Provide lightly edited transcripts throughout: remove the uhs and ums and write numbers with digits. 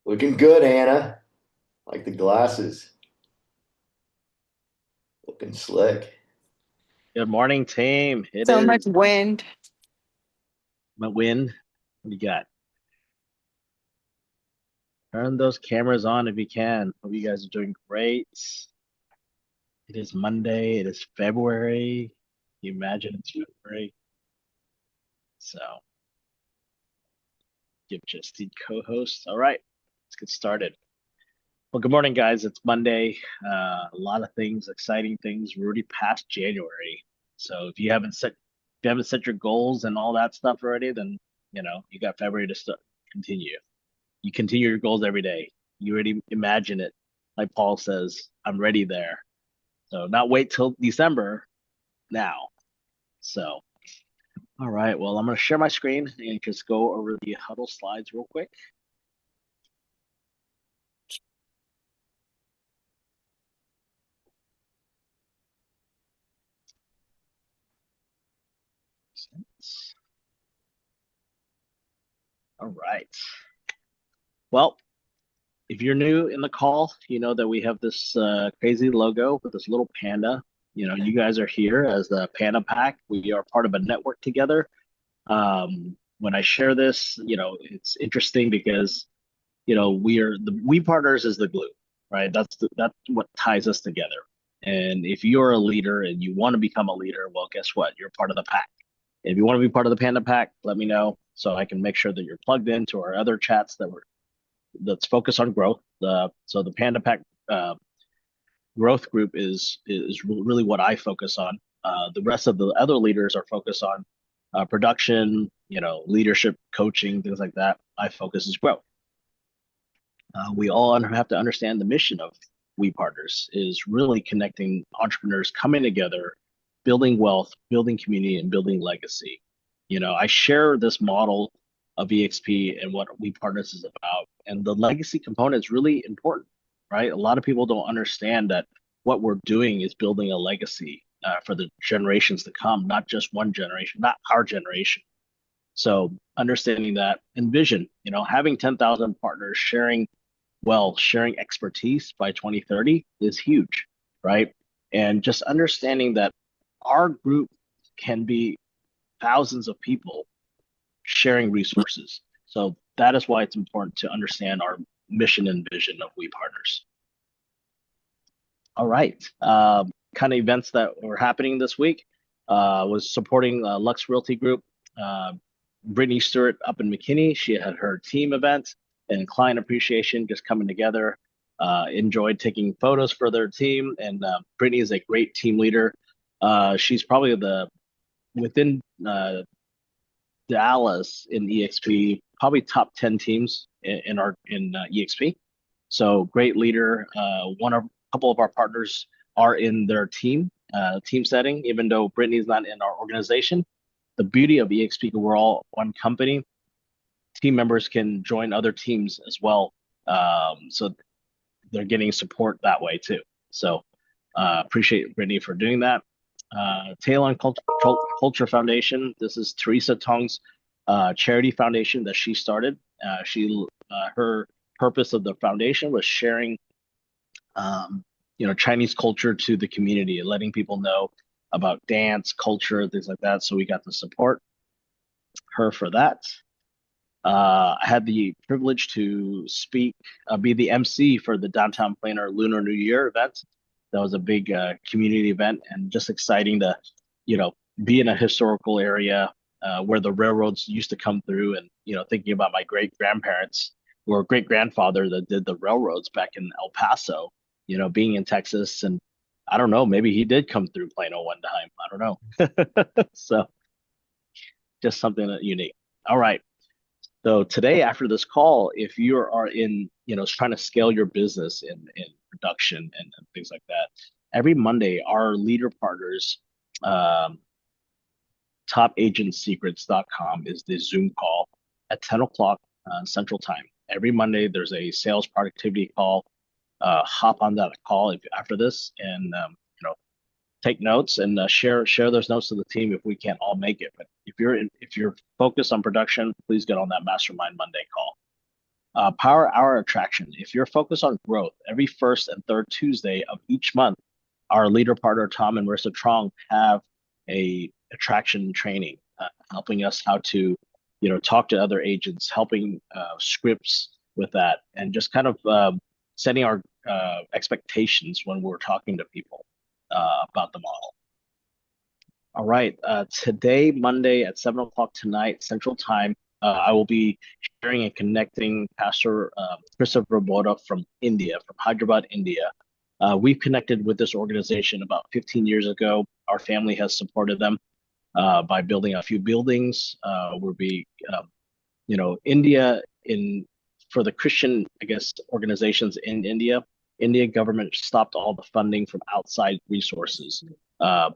Looking good, Hannah. Like the glasses. Looking slick. Good morning, team. It So much is wind. my win. What do you got? Turn those cameras on if you can. Hope you guys are doing great. It is Monday. It is February. Can you imagine it's February? So give Justine co-host. All right, let's get started. Well, good morning, guys. It's Monday. A lot of things, exciting things. We're already past January. So if you haven't set your goals and all that stuff already, then you got February to start continue. You continue your goals every day. You already imagine it. Like Paul says, I'm ready there. So not wait till December now. So, all right. Well, I'm going to share my screen and just go over the huddle slides real quick. All right. Well, if you're new in the call, you know that we have this crazy logo with this little panda. You guys are here as the Panda Pack. We are part of a network together. When I share this, it's interesting because we partners is the glue, right? That's what ties us together. And if you're a leader and you want to become a leader, well, guess what? You're part of the pack. If you want to be part of the Panda Pack, let me know so I can make sure that you're plugged into our other chats that's focused on growth. So the Panda Pack growth group is really what I focus on. The rest of the other leaders are focused on production, leadership, coaching, things like that. My focus is growth. We all have to understand the mission of We Partners is really connecting entrepreneurs coming together, building wealth, building community, and building legacy. I share this model of EXP and what We Partners is about, and the legacy component is really important, right? A lot of people don't understand that what we're doing is building a legacy for the generations to come, not just one generation, not our generation. So understanding that and vision, having 10,000 partners sharing expertise by 2030 is huge, right? And just understanding that our group can be thousands of people sharing resources. So that is why it's important to understand our mission and vision of We Partners. All right. Kind of events that were happening this week was supporting Lux Realty Group. Brittany Stewart up in McKinney, she had her team event and client appreciation just coming together. Enjoyed taking photos for their team, and Brittany is a great team leader. She's probably within Dallas in EXP, probably top 10 teams in EXP. So great leader. A couple of our partners are in their team setting, even though Brittany's not in our organization. The beauty of EXP, we're all one company. Team members can join other teams as well. So they're getting support that way too. So appreciate Brittany for doing that. Talon Culture Foundation. This is Teresa Tong's charity foundation that she started. Her purpose of the foundation was sharing, Chinese culture to the community and letting people know about dance, culture, things like that. So we got to support her for that. I had the privilege to be the MC for the Downtown Planner Lunar New Year event. That was a big community event and just exciting to, be in a historical area where the railroads used to come through, and thinking about my great grandparents or great grandfather that did the railroads back in El Paso. Being in Texas, and I don't know, maybe he did come through Plano one time. I don't know. So just something unique. All right. So today, after this call, if you are in, trying to scale your business in production and things like that, every Monday, our leader partners, topagentsecrets.com is the Zoom call at 10 o'clock Central Time. Every Monday, there's a sales productivity call. Hop on that call after this and, take notes and share those notes to the team if we can't all make it. But if you're focused on production, please get on that Mastermind Monday call. Power Hour Attraction. If you're focused on growth, every first and third Tuesday of each month, our leader partner Tom and Marissa Trong have a attraction training, helping us how to, talk to other agents, helping scripts with that, and just kind of setting our expectations when we're talking to people about the model. All right. Today, Monday at 7 o'clock tonight, Central Time, I will be sharing and connecting Pastor Christopher Boda from India, from Hyderabad, India. We've connected with this organization about 15 years ago. Our family has supported them by building a few buildings. India for the Christian, I guess, organizations in India, Indian government stopped all the funding from outside resources.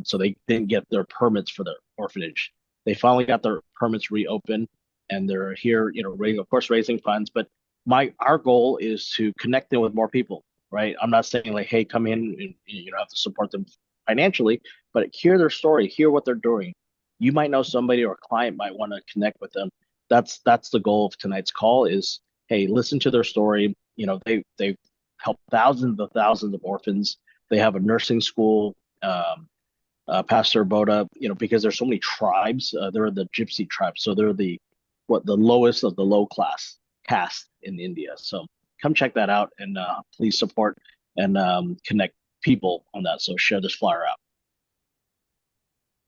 So they didn't get their permits for their orphanage. They finally got their permits reopened, and they're here, raising funds. But our goal is to connect them with more people, right? I'm not saying like, hey, come in and have to support them financially, but hear their story, hear what they're doing. You might know somebody or a client might want to connect with them. That's the goal of tonight's call is, hey, listen to their story. They've helped thousands of orphans. They have a nursing school. Pastor Boda, because there's so many tribes. They're the Gypsy tribe, so they're the lowest of the low class caste in India. So come check that out and please support and connect people on that. So share this flyer out.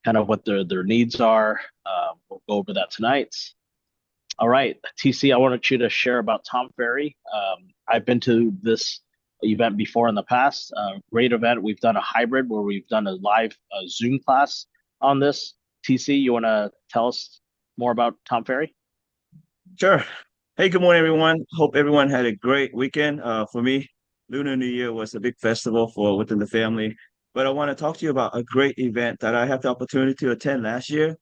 Kind of what their needs are. We'll go over that tonight. All right, TC, I wanted you to share about Tom Ferry. I've been to this event before in the past. Great event. We've done a hybrid where we've done a live Zoom class on this. TC, you want to tell us more about Tom Ferry? Sure. Hey, good morning, everyone. Hope everyone had a great weekend. For me, Lunar New Year was a big festival within the family. But I want to talk to you about a great event that I had the opportunity to attend last year.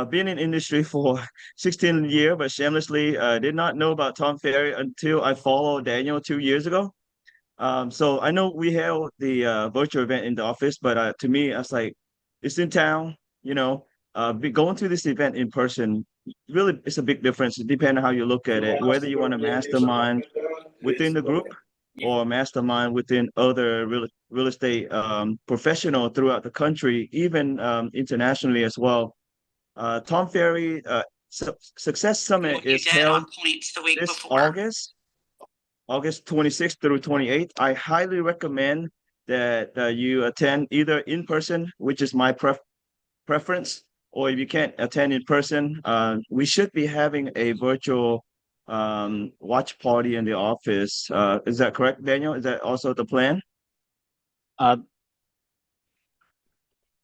Been in industry for 16 years, but shamelessly did not know about Tom Ferry until I followed Daniel 2 years ago. So I know we held the virtual event in the office, but to me, I was like, it's in town, going to this event in person, really, it's a big difference. It depends on how you look at it, whether you want to mastermind within the group or mastermind within other real estate professional throughout the country, even internationally as well. Tom Ferry Success Summit is held this August 26th through 28th. I highly recommend that you attend either in person, which is my preference, or if you can't attend in person, we should be having a virtual watch party in the office. Is that correct, Daniel? Is that also the plan?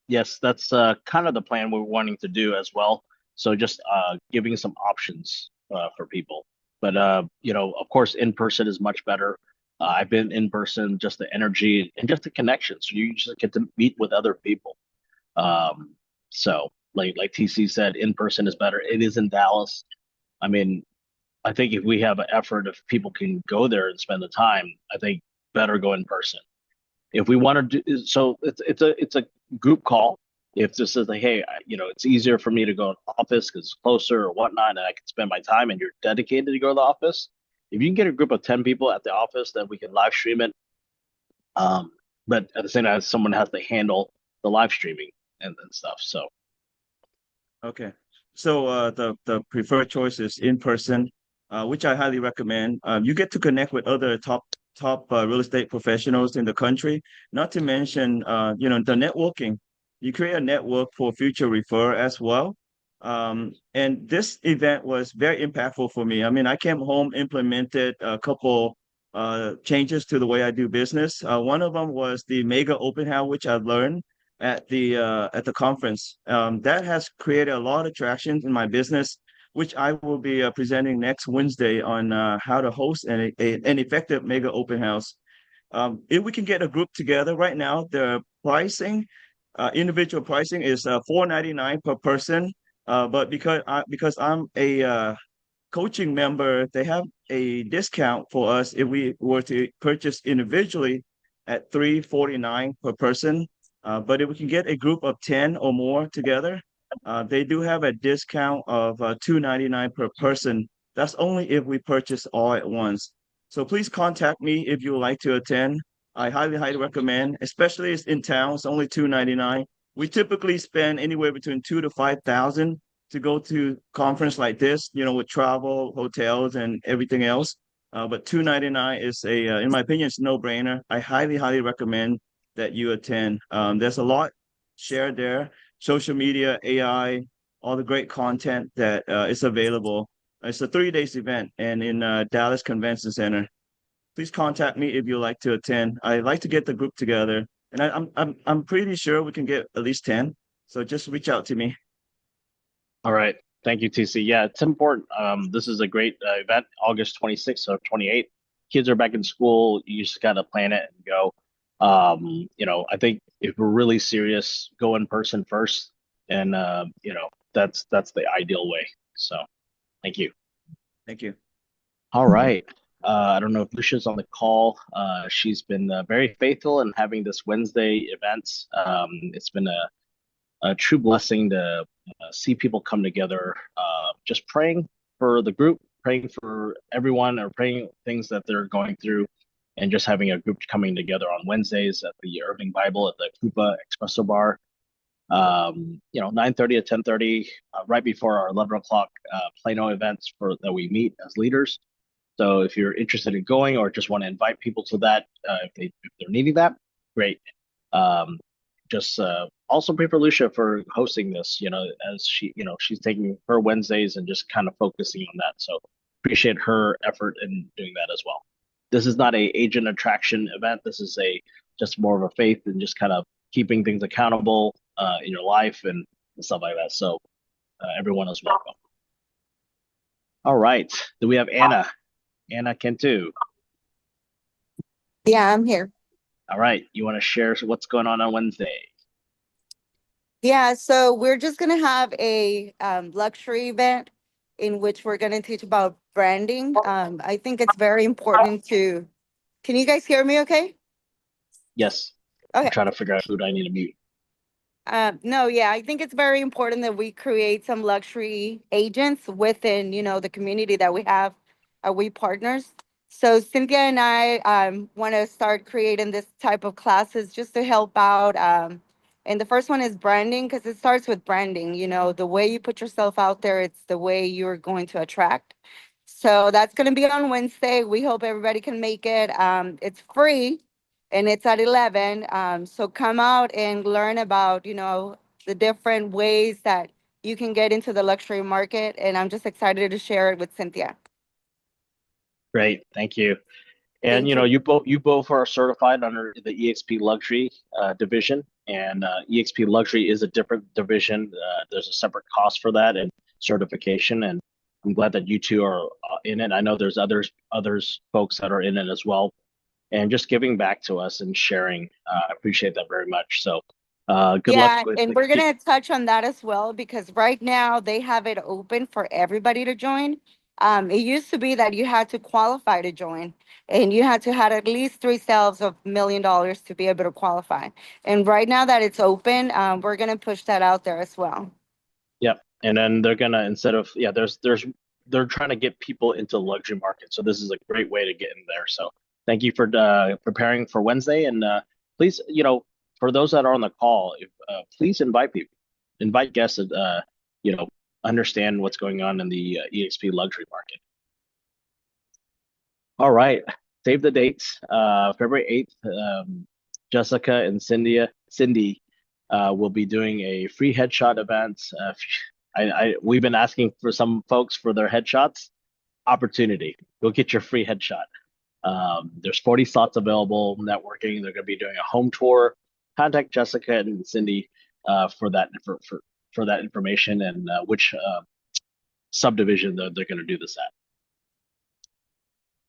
Yes, that's kind of the plan we're wanting to do as well. So just giving some options for people. But of course, in person is much better. I've been in person, just the energy and just the connection. So you just get to meet with other people. So like TC said, in person is better. It is in Dallas. I mean, I think if we have an effort, if people can go there and spend the time, I think better go in person. If we want to do so, it's a group call. If this is like, hey, it's easier for me to go to the office because it's closer or whatnot, and I can spend my time, and you're dedicated to go to the office. If you can get a group of 10 people at the office, then we can live stream it. But at the same time, someone has to handle the live streaming and stuff. So. Okay. So the preferred choice is in person, which I highly recommend. You get to connect with other top real estate professionals in the country. Not to mention, the networking. You create a network for future refer as well. And this event was very impactful for me. I mean, I came home, implemented a couple changes to the way I do business. One of them was the mega open house, which I learned at the conference. That has created a lot of traction in my business, which I will be presenting next Wednesday on how to host an effective mega open house. If we can get a group together right now, the pricing, individual pricing is $4.99 per person. But because I'm a coaching member, they have a discount for us if we were to purchase individually at $3.49 per person. But if we can get a group of 10 or more together, they do have a discount of $2.99 per person. That's only if we purchase all at once. So please contact me if you would like to attend. I highly recommend, especially it's in town. It's only $299. We typically spend anywhere between 2 to 5,000 to go to conference like this, with travel, hotels, and everything else. But $299 is in my opinion, it's a no-brainer. I highly recommend that you attend. There's a lot shared there, social media, AI, all the great content that is available. It's a 3 days event and in Dallas Convention Center. Please contact me if you'd like to attend. I'd like to get the group together, and I'm pretty sure we can get at least 10. So just reach out to me. All right. Thank you, TC. Yeah, it's important. This is a great event, August 26th or 28th. Kids are back in school. You just got to plan it and go. I think if we're really serious, go in person first. And, that's the ideal way. So thank you. Thank you. All right. I don't know if Lucia's on the call. She's been very faithful in having this Wednesday events. It's been a true blessing to see people come together, just praying for the group, praying for everyone, or praying things that they're going through, and just having a group coming together on Wednesdays at the Irving Bible at the Coupa Espresso Bar. 9:30 to 10:30, right before our 11 o'clock Plano events that we meet as leaders. So if you're interested in going or just want to invite people to that, if they're needing that, great. Just also pray for Lucia for hosting this, as she's taking her Wednesdays and just kind of focusing on that. So appreciate her effort in doing that as well. This is not a agent attraction event. This is just more of a faith and just kind of keeping things accountable in your life and stuff like that. So everyone is welcome. All right. Do we have Anna? Anna Cantu. Yeah, I'm here. All right. You want to share what's going on Wednesday? Yeah, so we're just gonna have a luxury event in which we're gonna teach about branding. I think it's very important to. Can you guys hear me? Okay. Yes. I'm Okay. trying to figure out who do I need to mute. No, yeah, I think it's very important that we create some luxury agents within, the community that we have, we partners. So Cynthia and I want to start creating this type of classes just to help out. And the first one is branding because it starts with branding. The way you put yourself out there, it's the way you're going to attract. So that's going to be on Wednesday. We hope everybody can make it. It's free and it's at 11. So come out and learn about, the different ways that you can get into the luxury market. And I'm just excited to share it with Cynthia. Great. Thank you. And Thank you. you both are certified under the EXP Luxury division, and EXP Luxury is a different division. There's a separate cost for that and certification, and I'm glad that you two are in it. I know there's others folks that are in it as well, and just giving back to us and sharing. I appreciate that very much. So good luck Yeah, with and we're going to touch on that as well because right now they have it open for everybody to join. It used to be that you had to qualify to join and you had to have at least 3 sales of $1 million to be able to qualify. And right now that it's open, we're going to push that out there as well. Yep. And then they're gonna they're trying to get people into the luxury market. So this is a great way to get in there. So thank you for preparing for Wednesday. And please, for those that are on the call, please invite people, invite guests that understand what's going on in the EXP luxury market. All right. Save the dates. February 8th, Jessica and Cindy will be doing a free headshot event. We've been asking for some folks for their headshots. Opportunity. Go get your free headshot. There's 40 slots available. Networking. They're going to be doing a home tour. Contact Jessica and Cindy for that information and which subdivision they're going to do this at.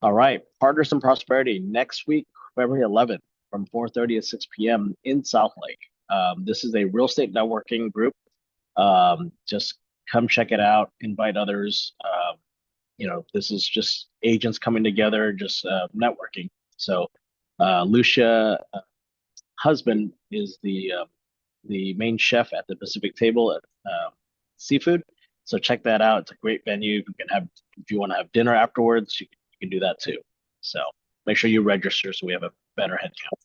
All right, Partners in Prosperity next week, February 11th, from 4:30 to 6 p.m. in South Lake. This is a real estate networking group. Just come check it out. Invite others. This is just agents coming together, just networking. So, Lucia husband is the main chef at the Pacific Table at Seafood. So check that out. It's a great venue. You can have, if you want to have dinner afterwards, you can do that too. So make sure you register so we have a better head count.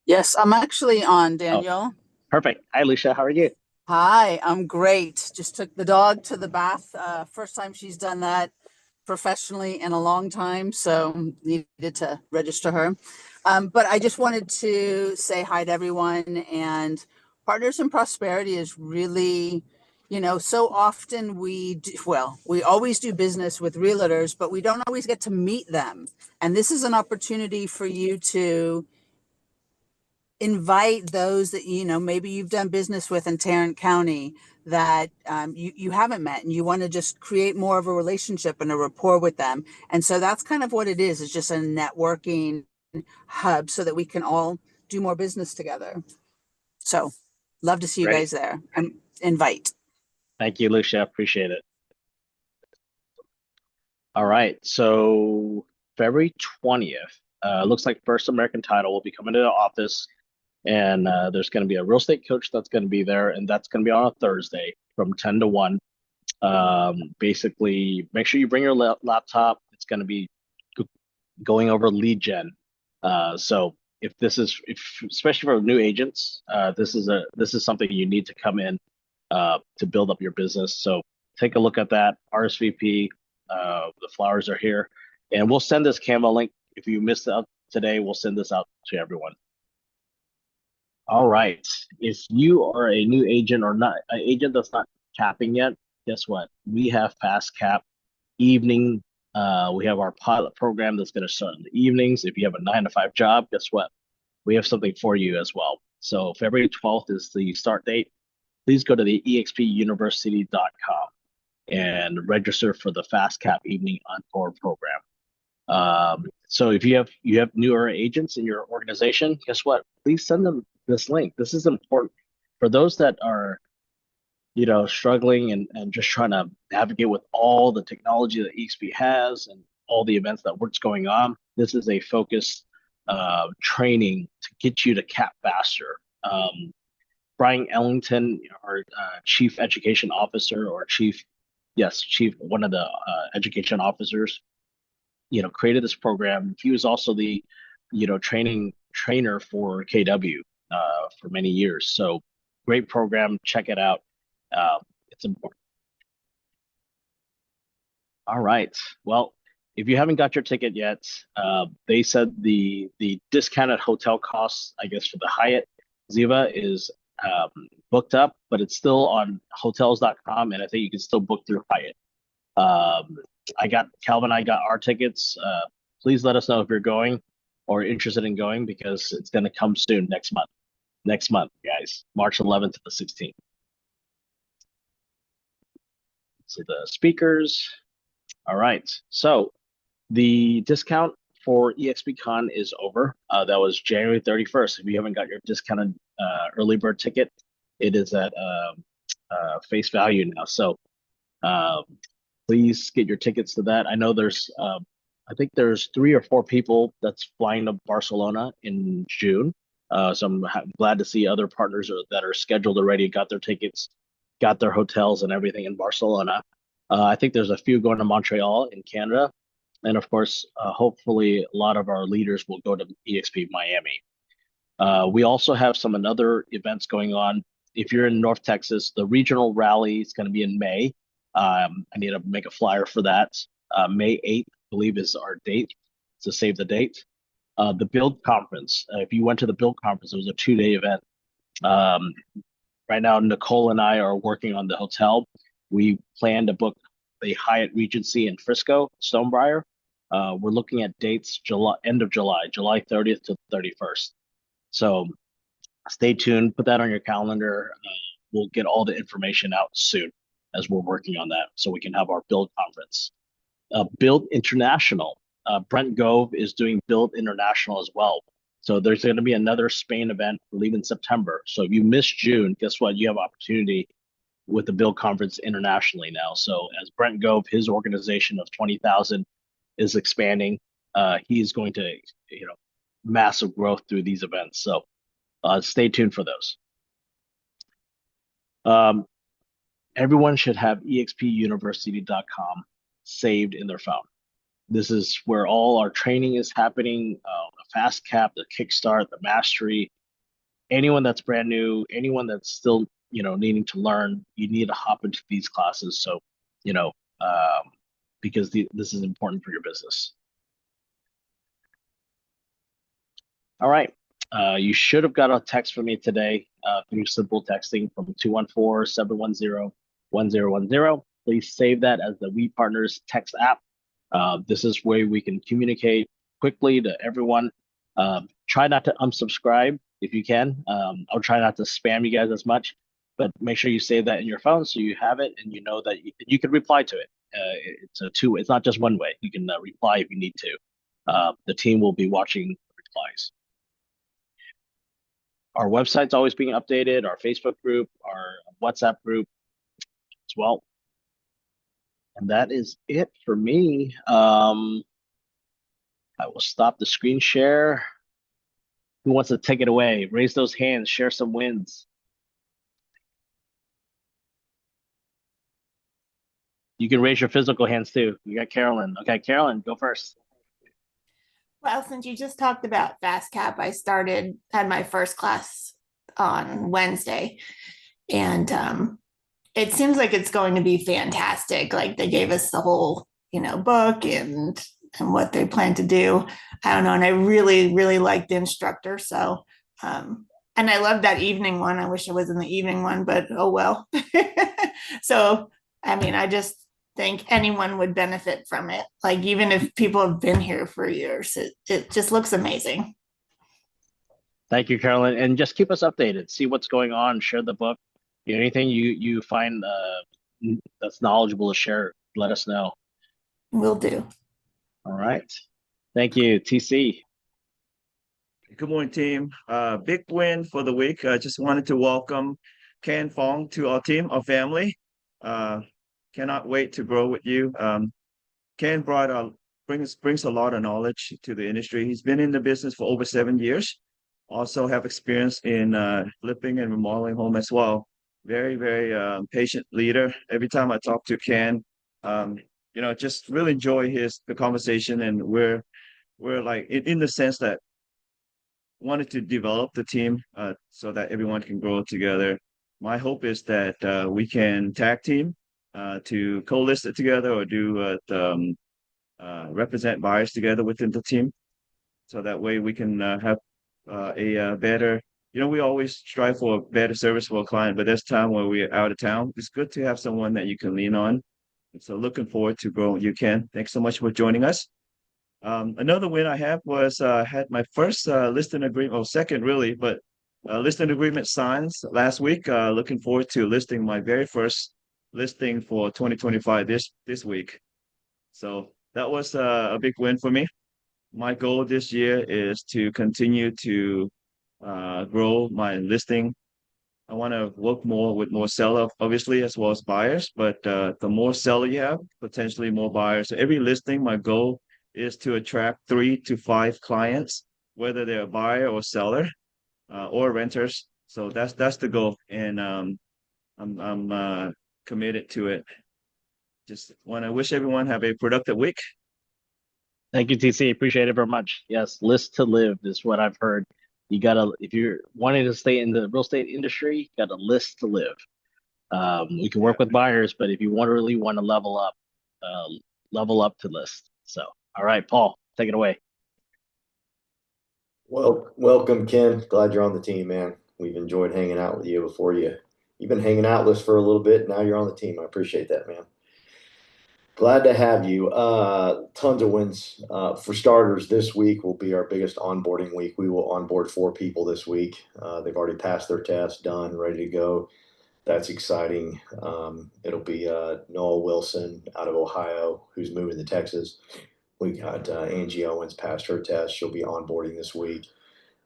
Yes, I'm actually on, Daniel. Perfect. Hi, Alicia. How are you? Hi, I'm great. Just took the dog to the bath. First time she's done that professionally in a long time, so needed to register her. But I just wanted to say hi to everyone. And Partners in Prosperity is really, so often we always do business with realtors, but we don't always get to meet them. And this is an opportunity for you to invite those that maybe you've done business with in Tarrant County that you haven't met, and you want to just create more of a relationship and a rapport with them. And so that's kind of what it is. It's just a networking hub so that we can all do more business together. So love to see you Great. guys there, and invite. Thank you, Lucia. Appreciate it. All right. So February 20th, looks like First American Title will be coming to the office, and there's going to be a real estate coach that's going to be there, and that's going to be on a Thursday from 10 to 1. Basically, make sure you bring your laptop. It's going to be going over lead gen. So especially for new agents, this is something you need to come in to build up your business. So take a look at that. RSVP. The flowers are here, and we'll send this Canva link. If you missed out today, we'll send this out to everyone. All right. If you are a new agent or not an agent that's not capping yet, guess what? We have Fast Cap evening. We have our pilot program that's going to start in the evenings. If you have a 9-to-5 job, guess what? We have something for you as well. So February 12th is the start date. Please go to the expuniversity.com and register for the Fast Cap Evening Encore program. So if you have newer agents in your organization, guess what? Please send them this link. This is important for those that are, struggling and just trying to navigate with all the technology that EXP has and all the events that what's going on. This is a focused training to get you to cap faster. Brian Ellington, our chief education officer, or one of the education officers, created this program. He was also the, trainer for KW for many years. So great program. Check it out. It's important. All right. Well, if you haven't got your ticket yet, they said the discounted hotel costs, I guess, for the Hyatt Ziva is booked up, but it's still on hotels.com, and I think you can still book through Hyatt. Calvin, I got our tickets. Please let us know if you're going or interested in going, because it's going to come soon next month, guys, March 11th to the 16th. So the speakers. All right. So the discount for EXPCon is over. That was January 31st. If you haven't got your discounted early bird ticket, it is at face value now. So please get your tickets to that. I know I think there's 3 or 4 people that's flying to Barcelona in June. So I'm glad to see other partners that are scheduled already, got their tickets, got their hotels and everything in Barcelona. I think there's a few going to Montreal in Canada. And of course, hopefully a lot of our leaders will go to EXP Miami. We also have some other events going on. If you're in North Texas, the regional rally is going to be in May. I need to make a flyer for that. May 8th, I believe, is our date. So save the date. The Build Conference. If you went to the Build Conference, it was a 2-day event. Right now, Nicole and I are working on the hotel. We plan to book the Hyatt Regency in Frisco, Stonebriar. We're looking at dates end of July 30th to 31st. So stay tuned, put that on your calendar. We'll get all the information out soon as we're working on that, so we can have our Build Conference. Build International. Brent Gove is doing Build International as well. So there's going to be another Spain event, I believe, in September. So if you missed June, guess what? You have opportunity with the Build Conference internationally now. So as Brent Gove, his organization of 20,000 is expanding, he is going to, massive growth through these events. So stay tuned for those. Everyone should have expuniversity.com saved in their phone. This is where all our training is happening, the FastCap, the Kickstart, the Mastery. Anyone that's brand new, anyone that's still, needing to learn, you need to hop into these classes. So, because this is important for your business. All right. You should have got a text from me today through simple texting from 214-710-1010. Please save that as the We Partners text app. This is where we can communicate quickly to everyone. Try not to unsubscribe if you can. I'll try not to spam you guys as much, but make sure you save that in your phone so you have it and you know that you can reply to it. It's not just one way. You can reply if you need to. The team will be watching replies. Our website's always being updated, our Facebook group, our WhatsApp group as well. And that is it for me. I will stop the screen share. Who wants to take it away? Raise those hands, share some wins. You can raise your physical hands too. We got Carolyn. Okay, Carolyn, go first. Well, since you just talked about FastCap, I had my first class on Wednesday, and it seems like it's going to be fantastic. Like they gave us the whole, book and what they plan to do. I don't know, and I really, really liked the instructor. So, and I love that evening one. I wish it was in the evening one, but oh well. So, I mean, I just think anyone would benefit from it. Like even if people have been here for years, it just looks amazing. Thank you, Carolyn. And just keep us updated. See what's going on. Share the book. Anything you find that's knowledgeable to share, let us know. Will do. All right. Thank you, TC. Good morning, team. Big win for the week. I just wanted to welcome Ken Fong to our team, our family. Cannot wait to grow with you. Ken brings a lot of knowledge to the industry. He's been in the business for over 7 years. Also have experience in flipping and remodeling home as well. Very, very patient leader. Every time I talk to Ken, just really enjoy the conversation, and we're like in the sense that wanted to develop the team so that everyone can grow together. My hope is that we can tag team to co-list it together or do represent buyers together within the team, so that way we can have a better. We always strive for a better service for a client, but there's time when we're out of town. It's good to have someone that you can lean on. And so looking forward to growing you, Ken. Thanks so much for joining us. Another win I have was had my first listing agreement, or second really, but listing agreement signs last week. Looking forward to listing my very first listing for 2025 this week. So that was a big win for me. My goal this year is to continue to grow my listing. I want to work more with more seller, obviously, as well as buyers. But the more seller you have, potentially more buyers. So every listing, my goal is to attract 3 to 5 clients, whether they're a buyer or seller or renters. So that's the goal, and I'm committed to it. Just want to wish everyone have a productive week. Thank you, TC. Appreciate it very much. Yes, list to live is what I've heard. If you're wanting to stay in the real estate industry, you got to list to live. We can work with buyers, but if you really want to level up to list. So, all right, Paul, take it away. Well, welcome, Ken. Glad you're on the team, man. We've enjoyed hanging out with you before you've been hanging out with us for a little bit. Now you're on the team. I appreciate that, man. Glad to have you. Tons of wins. For starters, this week will be our biggest onboarding week. We will onboard 4 people this week. They've already passed their test, done, ready to go. That's exciting. It'll be Noel Wilson out of Ohio, who's moving to Texas. We got Angie Owens passed her test. She'll be onboarding this week.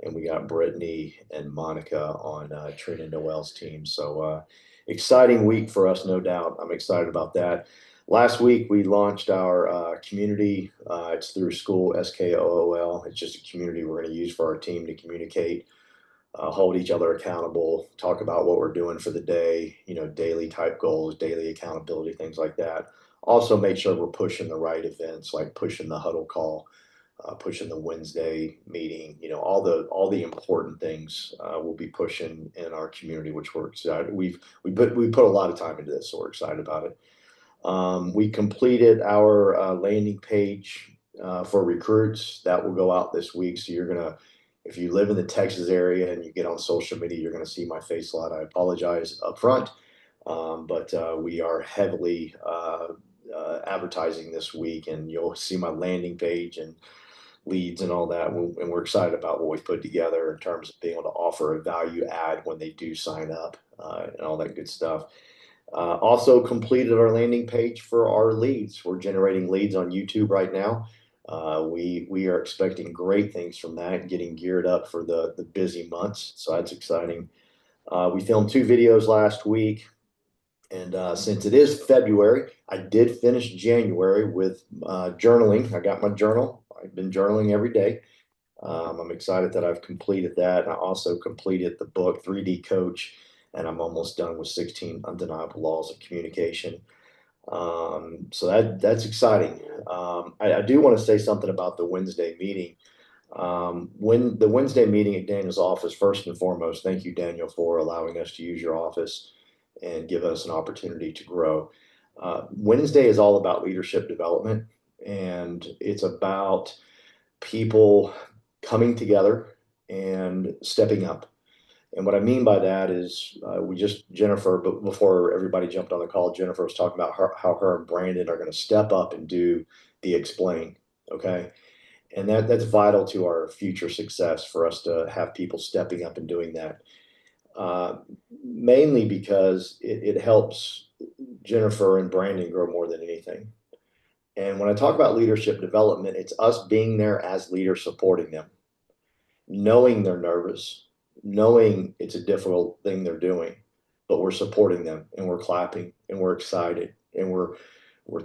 And we got Brittany and Monica on Trina Noel's team. So exciting week for us, no doubt. I'm excited about that. Last week, we launched our community. It's through Skool, SKOOL. It's just a community we're going to use for our team to communicate, hold each other accountable, talk about what we're doing for the day, daily type goals, daily accountability, things like that. Also make sure we're pushing the right events, like pushing the huddle call, pushing the Wednesday meeting, all the important things, we'll be pushing in our community, which we're excited. We put a lot of time into this, so we're excited about it. We completed our landing page for recruits. That will go out this week. So if you live in the Texas area and you get on social media, you're gonna see my face a lot. I apologize up front. But we are heavily advertising this week, and you'll see my landing page and leads and all that. And we're excited about what we've put together in terms of being able to offer a value add when they do sign up, and all that good stuff. Also completed our landing page for our leads. We're generating leads on YouTube right now. We are expecting great things from that, getting geared up for the busy months. So that's exciting. We filmed 2 videos last week. And since it is February, I did finish January with journaling. I got my journal. I've been journaling every day. I'm excited that I've completed that. And I also completed the book 3D Coach, and I'm almost done with 16 Undeniable Laws of Communication. So that's exciting. I do want to say something about the Wednesday meeting. When the Wednesday meeting at Daniel's office, first and foremost, thank you, Daniel, for allowing us to use your office and give us an opportunity to grow. Wednesday is all about leadership development, and it's about people coming together and stepping up. And what I mean by that is Jennifer, but before everybody jumped on the call, Jennifer was talking about how her and Brandon are going to step up and do the explain. Okay. And that's vital to our future success, for us to have people stepping up and doing that. Mainly because it helps Jennifer and Brandon grow more than anything. And when I talk about leadership development, it's us being there as leaders, supporting them, knowing they're nervous, knowing it's a difficult thing they're doing, but we're supporting them, and we're clapping, and we're excited, and we're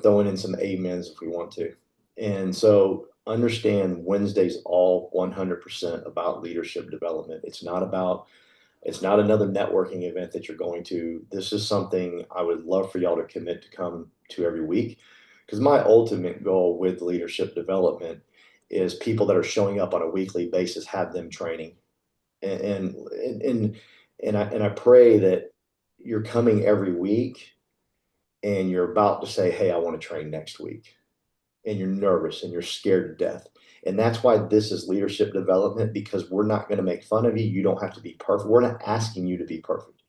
throwing in some amens if we want to. And so understand Wednesday's all 100% about leadership development. It's not another networking event that you're going to. This is something I would love for y'all to commit to come to every week, because my ultimate goal with leadership development is people that are showing up on a weekly basis, have them training. And I pray that you're coming every week and you're about to say, hey, I want to train next week. And you're nervous and you're scared to death. And that's why this is leadership development, because we're not going to make fun of you. You don't have to be perfect. We're not asking you to be perfect.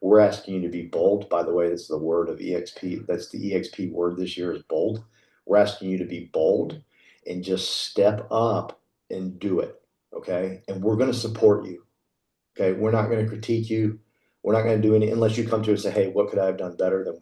We're asking you to be bold. By the way, that's the word of EXP. That's the EXP word this year, is bold. We're asking you to be bold and just step up and do it. Okay. And we're going to support you. Okay. We're not going to critique you. We're not going to do any, unless you come to us and say, hey, what could I have done better? Then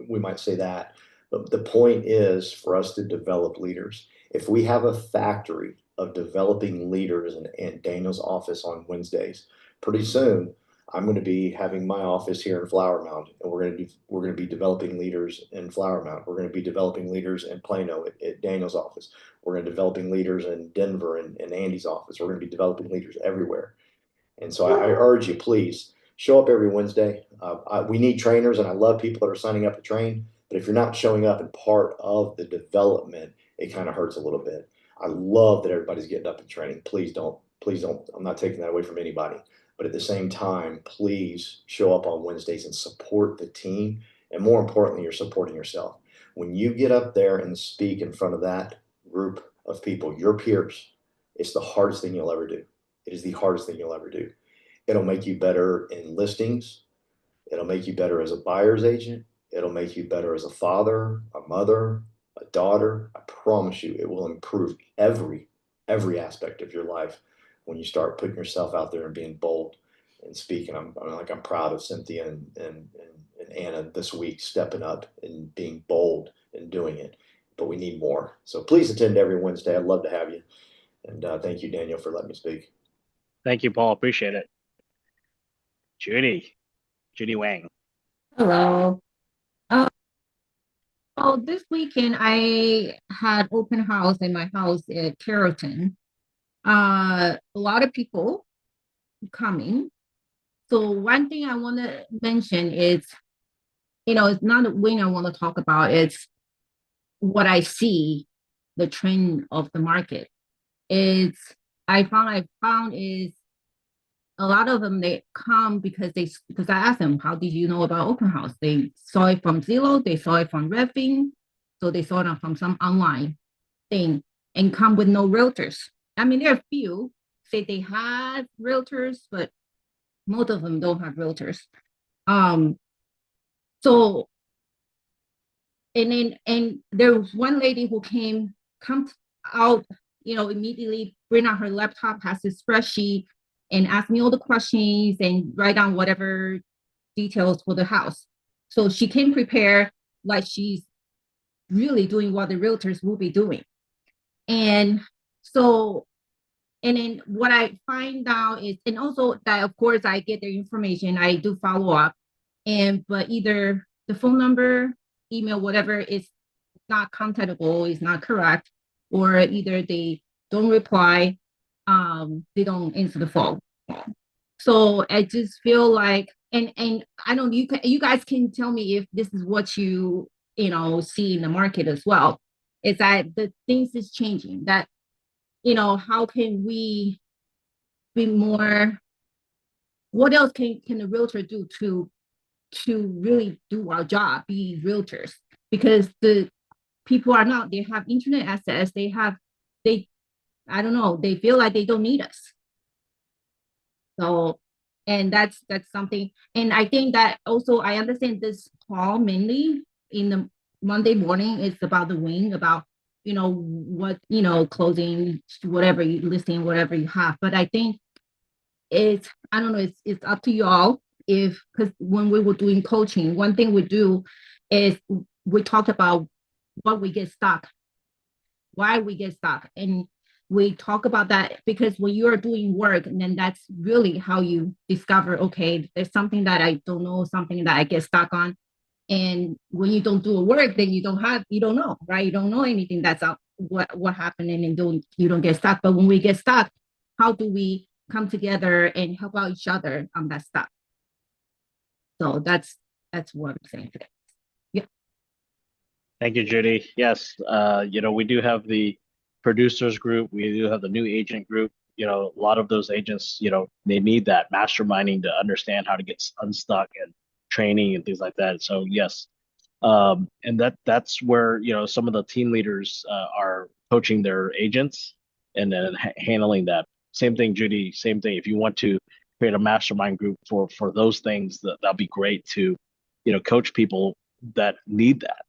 we might say that. But the point is for us to develop leaders. If we have a factory of developing leaders in Daniel's office on Wednesdays, pretty soon I'm going to be having my office here in Flower Mound, and we're going to be developing leaders in Flower Mound. We're going to be developing leaders in Plano at Daniel's office. We're going to be developing leaders in Denver and Andy's office. We're going to be developing leaders everywhere. And so I urge you, please show up every Wednesday. We need trainers, and I love people that are signing up to train. But if you're not showing up and part of the development, it kind of hurts a little bit. I love that everybody's getting up and training. Please don't. I'm not taking that away from anybody. But at the same time, please show up on Wednesdays and support the team. And more importantly, you're supporting yourself. When you get up there and speak in front of that group of people, your peers, it's the hardest thing you'll ever do. It is the hardest thing you'll ever do. It'll make you better in listings. It'll make you better as a buyer's agent. It'll make you better as a father, a mother, a daughter. I promise you, it will improve every aspect of your life when you start putting yourself out there and being bold and speaking. I'm proud of Cynthia and Anna this week, stepping up and being bold and doing it. But we need more. So please attend every Wednesday. I'd love to have you. And thank you, Daniel, for letting me speak. Thank you, Paul. Appreciate it. Judy Wang. Hello. Oh, this weekend I had open house in my house at Carrollton. A lot of people coming. So one thing I want to mention is, it's not a win I want to talk about. It's what I see, the trend of the market is I found is a lot of them, they come because I asked them, how did you know about open house? They saw it from Zillow, they saw it from Redfin, so they saw it from some online thing and come with no realtors. I mean, there are a few say they have realtors, but most of them don't have realtors. So and there was one lady who comes out, immediately bring out her laptop, has this spreadsheet, and ask me all the questions and write down whatever details for the house. So she came prepared like she's really doing what the realtors will be doing. And so, and then what I find out is, and also that of course I get their information, I do follow up, but either the phone number, email, whatever is not contactable, is not correct, or either they don't reply, they don't answer the phone. So I just feel like, and I don't, you guys can tell me if this is what you see in the market as well, is that the things is changing, that how can we be more, what else can the realtor do to really do our job, be realtors? Because the people are not, they have internet access, I don't know, they feel like they don't need us. So, and that's something. And I think that also, I understand this call mainly in the Monday morning, it's about the wing, about what closing, whatever you listing, whatever you have. But I think I don't know, it's up to y'all, because when we were doing coaching, one thing we do is we talked about what we get stuck, why we get stuck, and we talk about that, because when you are doing work, and then that's really how you discover, okay, there's something that I don't know, something that I get stuck on. And when you don't do a work, then you don't know, right? You don't know anything that's out, what happened, and you don't get stuck. But when we get stuck, how do we come together and help out each other on that stuff? So that's what I'm saying today. Yeah. Thank you, Judy. Yes, we do have the producers group. We do have the new agent group. A lot of those agents, they need that masterminding to understand how to get unstuck, and training and things like that. So yes, and that's where some of the team leaders are coaching their agents and then handling that. Same thing, Judy. Same thing. If you want to create a mastermind group for those things, that'll be great to coach people that need that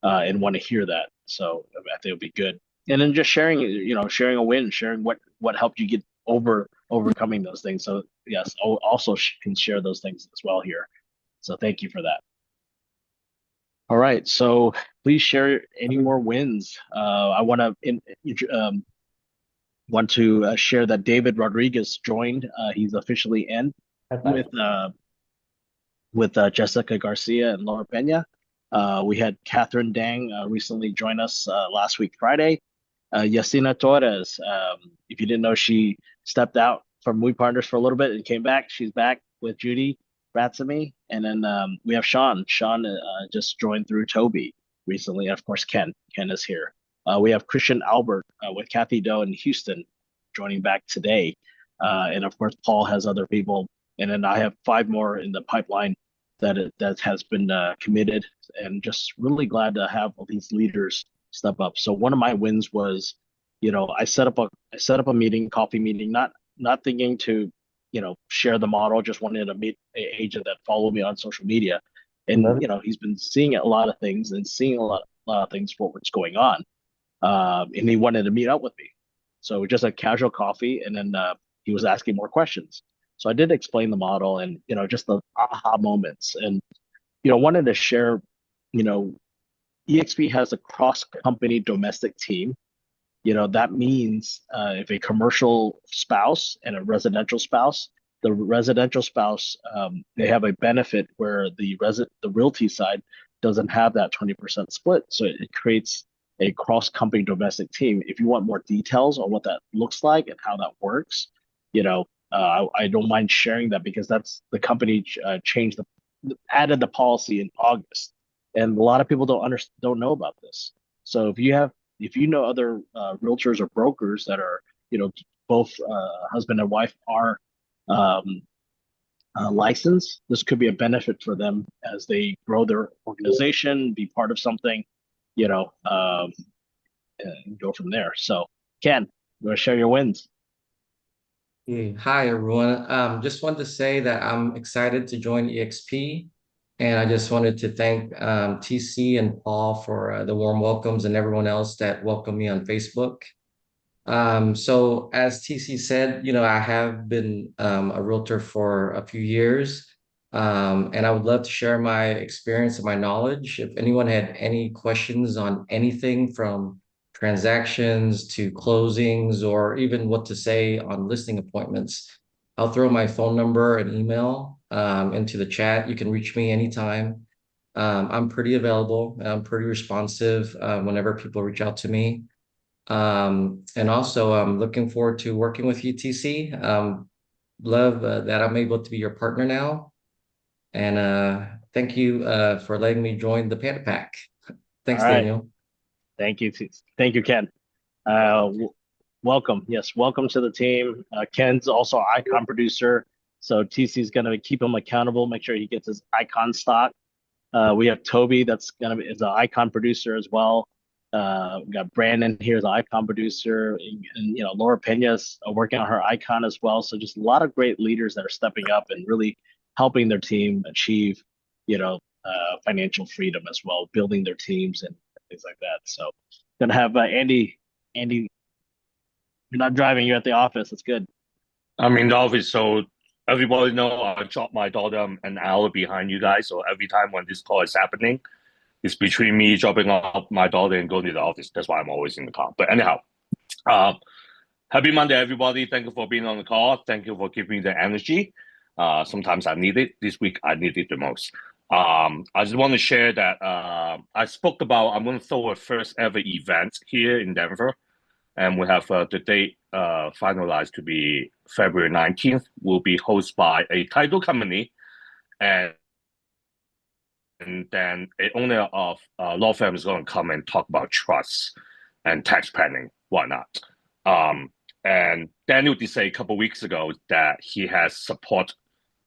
and want to hear that. So I think it'll be good. And then just sharing a win, sharing what helped you get overcoming those things. So yes, also can share those things as well here. So thank you for that. All right, so please share any more wins. I want to share that David Rodriguez joined. He's officially in with Jessica Garcia and Laura Pena. We had Catherine Dang recently join us last week Friday. Yasina Torres, if you didn't know, she stepped out from We Partners for a little bit and came back. She's back with Judy Ratsamy. And then we have Sean. Sean just joined through Toby recently. And of course, Ken is here. We have Christian Albert with Kathy Doe in Houston joining back today. And of course, Paul has other people. And then I have 5 more in the pipeline that has been committed, and just really glad to have all these leaders step up. So one of my wins was, I set up a meeting, coffee meeting, not thinking to, share the model, just wanted to meet an agent that followed me on social media. And, he's been seeing a lot of things and seeing a lot of things for what's going on. And he wanted to meet up with me. So just a casual coffee. And then he was asking more questions. So I did explain the model and, just the aha moments, and, wanted to share, eXp has a cross-company domestic team. That means if a commercial spouse and a residential spouse, the residential spouse, they have a benefit where the realty side doesn't have that 20% split. So it creates a cross-company domestic team. If you want more details on what that looks like and how that works, I don't mind sharing that, because that's the company added the policy in August, and a lot of people don't know about this. So if you know other realtors or brokers that are, both husband and wife are um, licensed, this could be a benefit for them as they grow their organization, be part of something, you know, um, and go from there. So, Ken, you want to share your wins? Hey, hi everyone. Just wanted to say that I'm excited to join EXP, and I just wanted to thank TC and Paul for the warm welcomes and everyone else that welcomed me on Facebook. So as TC said, I have been a realtor for a few years, and I would love to share my experience and my knowledge. If anyone had any questions on anything from transactions to closings or even what to say on listing appointments, I'll throw my phone number and email into the chat. You can reach me anytime. I'm pretty available. I'm pretty responsive whenever people reach out to me. And also, I'm looking forward to working with you, TC. Love that I'm able to be your partner now. And thank you for letting me join the Panda Pack. Thanks, All right. Daniel. Thank you. Thank you, Ken. Welcome. Yes, welcome to the team. Ken's also icon producer. So TC's going to keep him accountable, make sure he gets his icon stock. We have Toby that's is an icon producer as well. We got Brandon here as an icon producer, and Laura Pena's working on her icon as well. So just a lot of great leaders that are stepping up and really helping their team achieve, financial freedom as well, building their teams and things like that. So gonna have Andy. Andy, you're not driving. You're at the office. That's good. I'm in the office, so everybody know I dropped my daughter an hour behind you guys. So every time when this call is happening, it's between me dropping off my daughter and going to the office. That's why I'm always in the car. But anyhow, happy Monday, everybody. Thank you for being on the call. Thank you for giving me the energy. Sometimes I need it. This week, I need it the most. I just want to share that I spoke about I'm going to throw a first ever event here in Denver. And we have the date finalized to be February 19th. Will be hosted by a title company and then an owner of a law firm is going to come and talk about trusts and tax planning, whatnot. And Daniel did say a couple of weeks ago that he has support,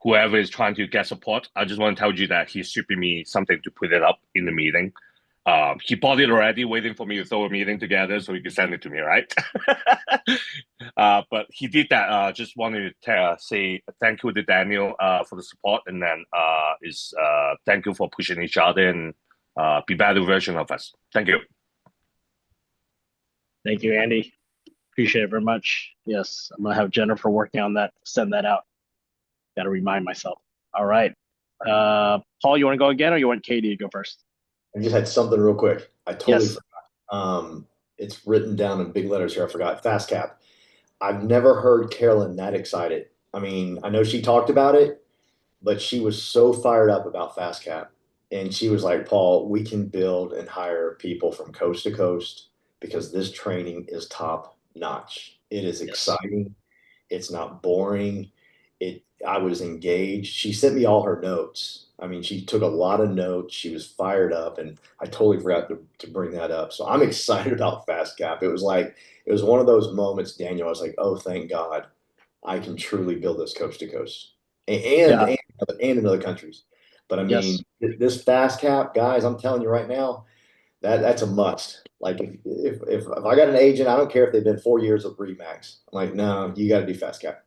whoever is trying to get support. I just want to tell you that he's shipping me something to put it up in the meeting. He bought it already, waiting for me to throw a meeting together so he can send it to me, right? But he did that. Just wanted to say thank you to Daniel for the support, and then thank you for pushing each other and be better version of us. Thank you. Thank you, Andy. Appreciate it very much. Yes, I'm gonna have Jennifer working on that. Send that out. Got to remind myself. All right, Paul, you want to go again, or you want Katie to go first? I just had something real quick. I totally Yes. forgot. It's written down in big letters here. I forgot. Fast Cap. I've never heard Carolyn that excited. I mean, I know she talked about it, but she was so fired up about Fast Cap. And she was like, Paul, we can build and hire people from coast to coast because this training is top notch. It is exciting. It's not boring. I was engaged. She sent me all her notes. I mean, she took a lot of notes. She was fired up, and I totally forgot to bring that up. So I'm excited about Fast Cap. It was one of those moments, Daniel. I was like, oh, thank God, I can truly build this coast to coast and in other countries. But I mean, this Fast Cap, guys, I'm telling you right now, that's a must. Like if I got an agent, I don't care if they've been 4 years of Remax. I'm like, no, you got to do Fast Cap.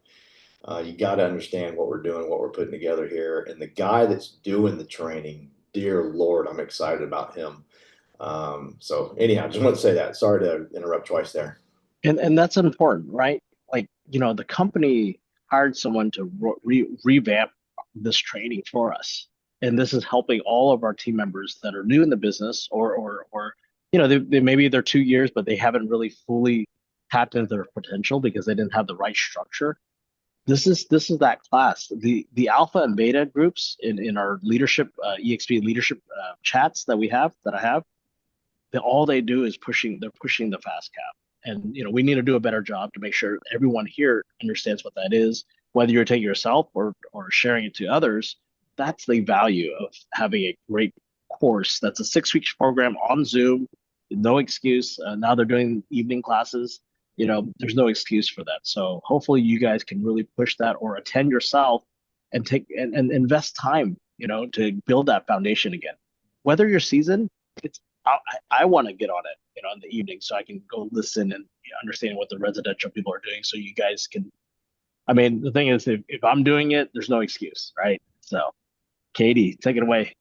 You got to understand what we're doing, what we're putting together here. And the guy that's doing the training, dear Lord, I'm excited about him. So anyhow, just want to say that. Sorry to interrupt twice there. And that's important, right? Like, the company hired someone to revamp this training for us. And this is helping all of our team members that are new in the business or maybe they're 2 years, but they haven't really fully tapped into their potential because they didn't have the right structure. This is that class. The alpha and beta groups in our leadership EXP leadership chats that I have, all they do is pushing the Fast Cap. And we need to do a better job to make sure everyone here understands what that is, whether you're taking yourself or sharing it to others. That's the value of having a great course. That's a 6 week program on Zoom. no excuse. Now they're doing evening classes. There's no excuse for that. So hopefully you guys can really push that or attend yourself and take and invest time, to build that foundation again. Whether you're seasoned, I want to get on it, in the evening so I can go listen and understand what the residential people are doing. So you guys can. I mean, the thing is, if I'm doing it, there's no excuse, right? So, Katie, take it away.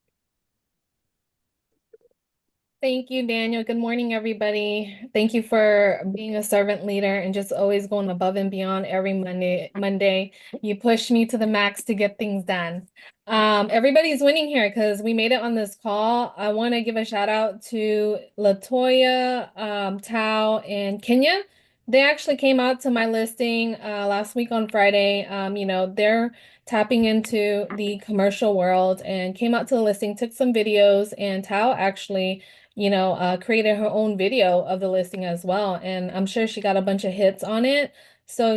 Thank you, Daniel. Good morning, everybody. Thank you for being a servant leader and just always going above and beyond every Monday. You push me to the max to get things done. Everybody's winning here because we made it on this call. I want to give a shout out to Latoya, Tao, and Kenya. They actually came out to my listing last week on Friday. They're tapping into the commercial world and came out to the listing, took some videos, and Tao actually created her own video of the listing as well. And I'm sure she got a bunch of hits on it. So,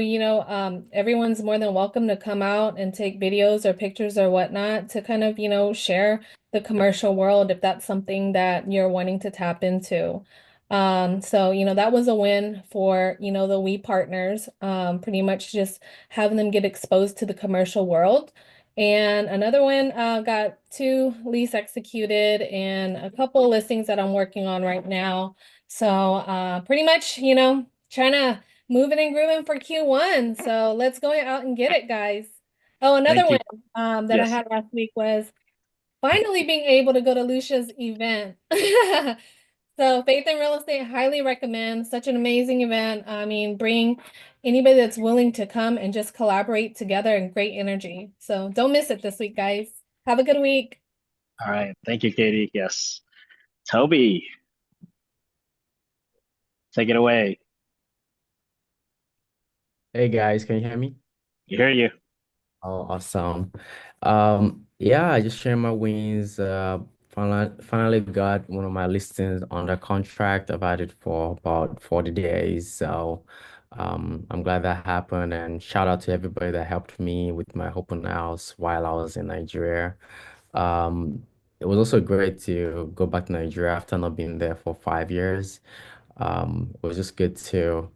everyone's more than welcome to come out and take videos or pictures or whatnot to kind of, share the commercial world if that's something that you're wanting to tap into. So, that was a win for, the We partners, pretty much just having them get exposed to the commercial world. And another one got 2 lease executed and a couple listings that I'm working on right now. So pretty much, trying to move it and grooving for Q1. So let's go out and get it, guys. Oh, another Thank you. one that I Yes. had last week was finally being able to go to Lucia's event. So Faith in Real Estate, highly recommend. Such an amazing event. I mean, bring anybody that's willing to come and just collaborate together and great energy. So don't miss it this week, guys. Have a good week. All right. Thank you, Katie. Yes. Toby, take it away. Hey guys, can you hear me? You hear you. Oh, awesome. Yeah, I just shared my wins. Finally got one of my listings under contract. I've had it for about 40 days. So I'm glad that happened. And shout out to everybody that helped me with my open house while I was in Nigeria. It was also great to go back to Nigeria after not being there for 5 years. It was just good to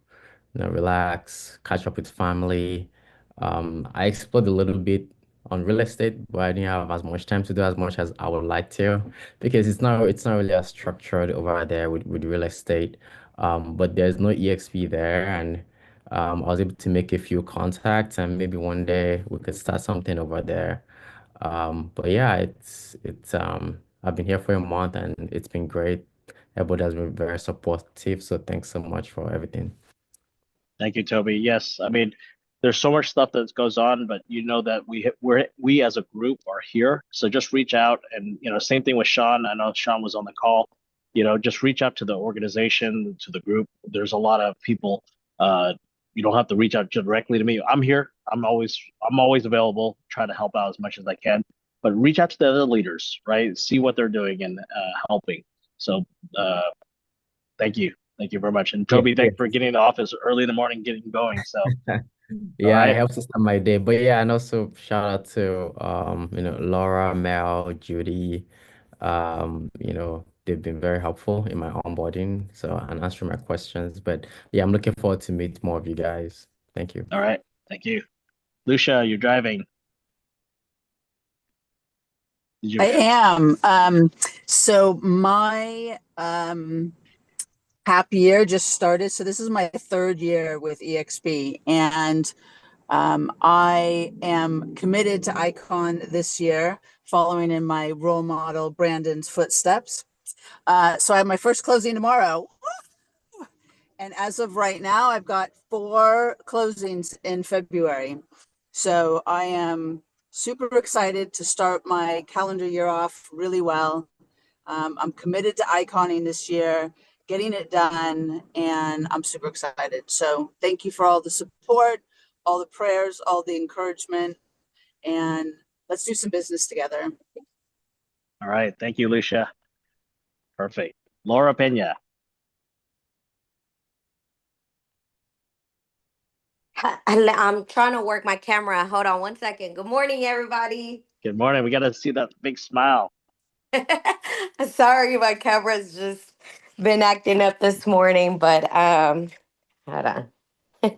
relax, catch up with family. I explored a little bit on real estate, but I didn't have as much time to do as much as I would like to because it's not really as structured over there with real estate. But there's no EXP there, and I was able to make a few contacts, and maybe one day we could start something over there. But yeah, it's I've been here for a month and it's been great. Everybody has been very supportive, so thanks so much for everything. Thank you, Toby. Yes, I mean, there's so much stuff that goes on, but that we as a group are here. So just reach out, and same thing with Sean. I know Sean was on the call. Just reach out to the organization, to the group. There's a lot of people. You don't have to reach out directly to me. I'm here. I'm always available. Try to help out as much as I can. But reach out to the other leaders, right? See what they're doing and helping. So thank you. Thank you very much. And Toby, thanks for getting in the office early in the morning, getting going. So Yeah, right. it helps to start my day. But yeah, and also shout out to Laura, Mel, Judy. They've been very helpful in my onboarding, so and answering my questions. But yeah, I'm looking forward to meet more of you guys. Thank you. All right. Thank you. Lucia, you're driving. I am. So my half year just started. So this is my 3rd year with EXP, and I am committed to Icon this year, following in my role model Brandon's footsteps. So I have my first closing tomorrow. And as of right now, I've got 4 closings in February. So I am super excited to start my calendar year off really well. I'm committed to iconing this year, getting it done, and I'm super excited. So thank you for all the support, all the prayers, all the encouragement, and let's do some business together. All right. Thank you, Lucia. Perfect. Laura Pena. I'm trying to work my camera. Hold on one second. Good morning, everybody. Good morning. We got to see that big smile. Sorry, my camera's just been acting up this morning, but hold on. There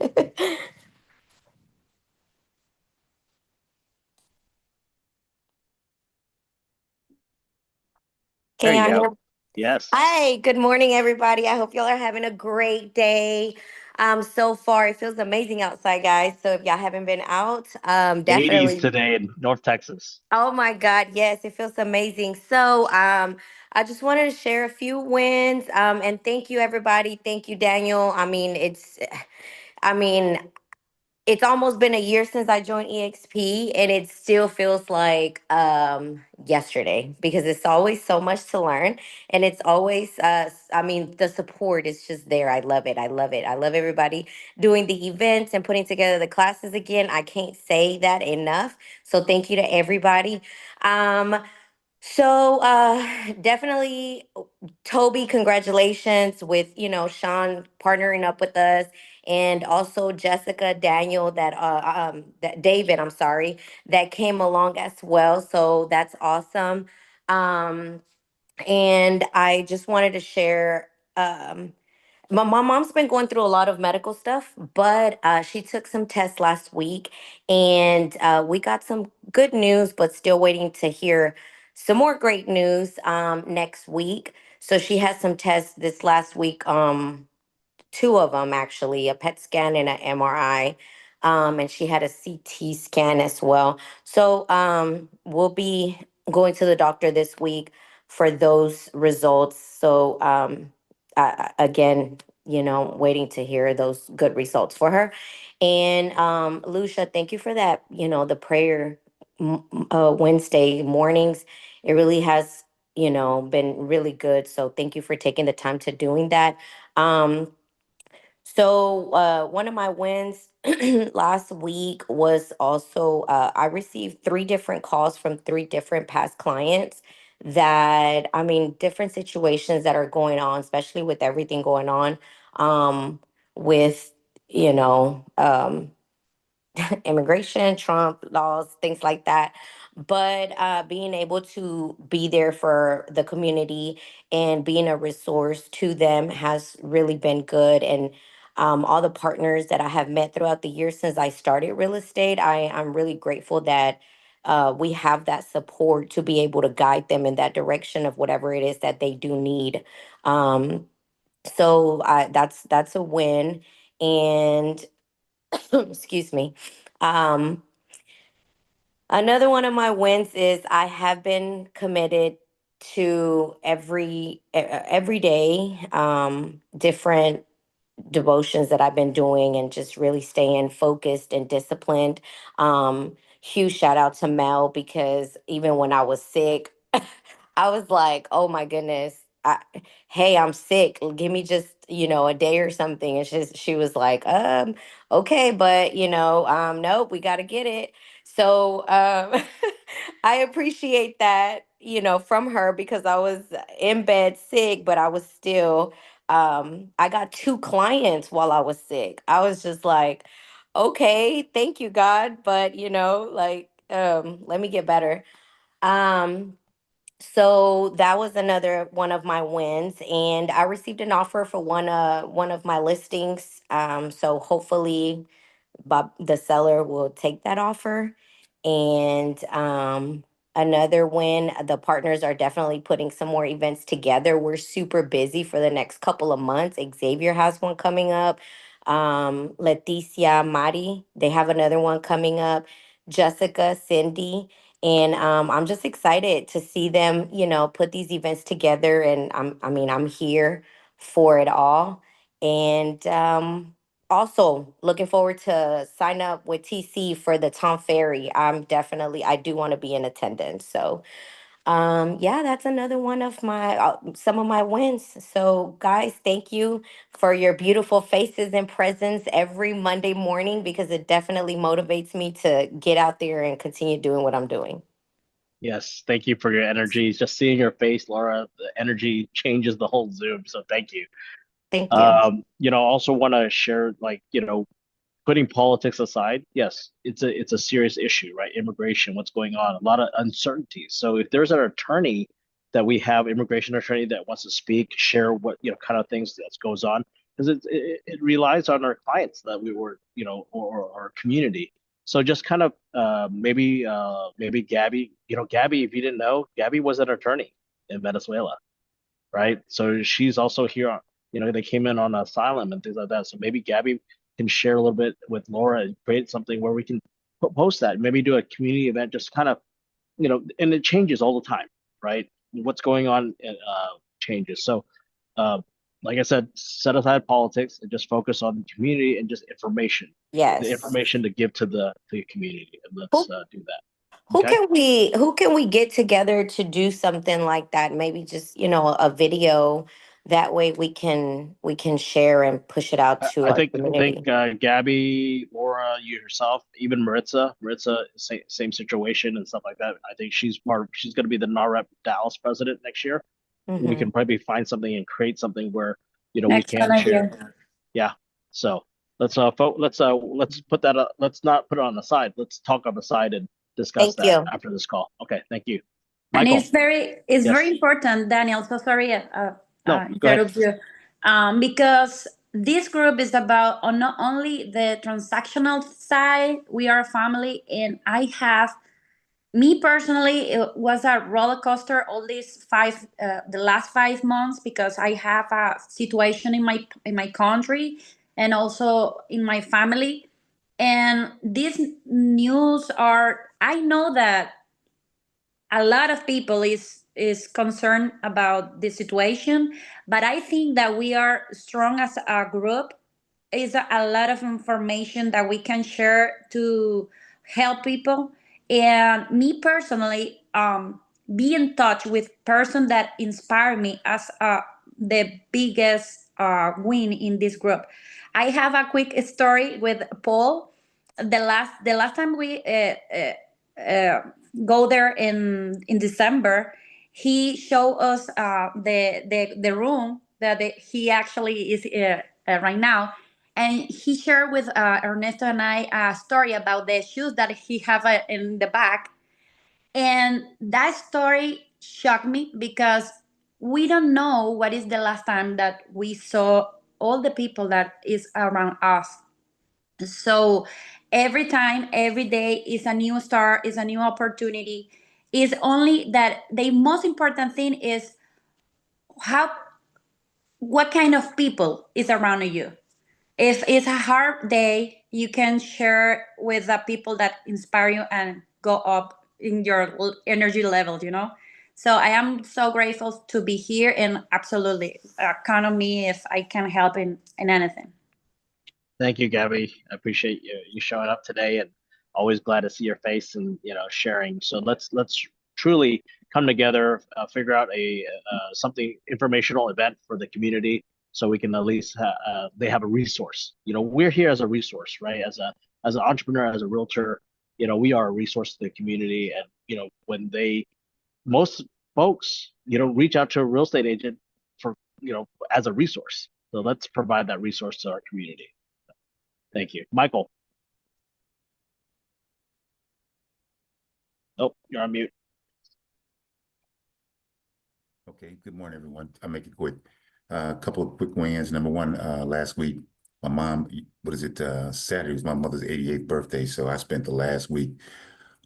Can you y'all go. hear? Yes. Hi, good morning, everybody. I hope y'all are having a great day. So far it feels amazing outside, guys. So if y'all haven't been out, 80s definitely. today in North Texas. Oh my God, yes, it feels amazing. So, I just wanted to share a few wins. And thank you, everybody. Thank you, Daniel. I mean, it's almost been a year since I joined EXP, and it still feels like yesterday because it's always so much to learn, and it's always the support is just there. I love it. I love it. I love everybody doing the events and putting together the classes again. I can't say that enough. So thank you to everybody. Um, Definitely, Toby, congratulations with, Sean partnering up with us, and also Jessica, Daniel, that David, I'm sorry, that came along as well. So that's awesome. Um and I just wanted to share, my mom's been going through a lot of medical stuff, but she took some tests last week, and we got some good news, but still waiting to hear some more great news next week. So she had some tests this last week. Two of them actually, a PET scan and an MRI. And she had a CT scan as well. So we'll be going to the doctor this week for those results. So again, waiting to hear those good results for her. And Lucia, thank you for that. The prayer Wednesday mornings, it really has, been really good. So thank you for taking the time to doing that. Um, one of my wins last week was also, I received three different calls from three different past clients that, different situations that are going on, especially with everything going on with, you know, um, immigration, Trump laws, things like that. But being able to be there for the community and being a resource to them has really been good. And all the partners that I have met throughout the years since I started real estate, I'm really grateful that we have that support to be able to guide them in that direction of whatever it is that they do need. Um, that's a win. And excuse me. Um, Another one of my wins is I have been committed to every day, different devotions that I've been doing, and just really staying focused and disciplined. Huge shout out to Mel, because even when I was sick, I was like, oh my goodness, hey, I'm sick. Give me just, a day or something. And she was like, okay, but nope, we got to get it. So I appreciate that, from her, because I was in bed sick, but I was still, I got two clients while I was sick. I was just like, okay, thank you, God, but let me get better. Um, so that was another one of my wins, and I received an offer for one of my listings. So hopefully Bob, the seller, will take that offer. And another win, the partners are definitely putting some more events together. We're super busy for the next couple of months. Xavier has one coming up. Leticia, Mari, they have another one coming up. Jessica, Cindy. And I'm just excited to see them, put these events together. And I'm here for it all. And also looking forward to sign up with TC for the Tom Ferry. I do want to be in attendance. So yeah, that's another one of my some of my wins. So guys, thank you for your beautiful faces and presence every Monday morning, because it definitely motivates me to get out there and continue doing what I'm doing. Yes, thank you for your energy. Just seeing your face, Laura, the energy changes the whole Zoom. So thank you. Thank you. Also want to share, putting politics aside, yes, it's a serious issue, right? Immigration, what's going on, a lot of uncertainties. So if there's an attorney that we have immigration attorney that wants to speak, share what, kind of things that goes on, because it relies on our clients that we were, or our community. So just kind of maybe Gabby, Gabby, if you didn't know, Gabby was an attorney in Venezuela, right? So she's also here. They came in on asylum and things like that. So maybe Gabby can share a little bit with Laura and create something where we can post that. Maybe do a community event, just kind of, and it changes all the time, right? What's going on changes. So, like I said, set aside politics and just focus on the community and just information. Yes. The information to give to the community. And let's do that. Who can we get together to do something like that? Maybe just, a video. That way we can share and push it out to our community. I think Gabby, Laura, you yourself, even Maritza, same situation and stuff like that. I think she's going to be the NAREP Dallas president next year. Mm-hmm. We can probably find something and create something where, we can share. Yeah. So let's put that up. Let's not put it on the side. Let's talk on the side and discuss that after this call. Okay. Thank you. Michael. And it's very important, Daniel. So sorry. Interrupt you. Because this group is about not only the transactional side, we are a family, and me personally, it was a roller coaster all these the last 5 months, because I have a situation in my country and also in my family. And these news I know that a lot of people is concerned about the situation, but I think that we are strong as a group. Is a lot of information that we can share to help people. And me personally, be in touch with person that inspire me as the biggest win in this group. I have a quick story with Paul. The last time we go there in December, he showed us the room that he actually is right now, and he shared with Ernesto and I a story about the shoes that he have in the back, and that story shocked me, because we don't know what is the last time that we saw all the people that is around us. So every time, every day is a new start, is a new opportunity. Is only that the most important thing is what kind of people is around you. If it's a hard day, you can share with the people that inspire you and go up in your energy level, So I am so grateful to be here, and absolutely count on me if I can help in anything. Thank you, Gabby. I appreciate you showing up today, and always glad to see your face and sharing. So let's truly come together, figure out a something informational event for the community, so we can at least they have a resource. We're here as a resource, right? As an entrepreneur, as a realtor, we are a resource to the community. And when most folks reach out to a real estate agent for as a resource. So let's provide that resource to our community. Thank you. Michael. Oh, you're on mute. Okay, good morning, everyone. I'll make it quick. A couple of quick wins. Number one, last week, my mom, Saturday was my mother's 88th birthday. So I spent the last week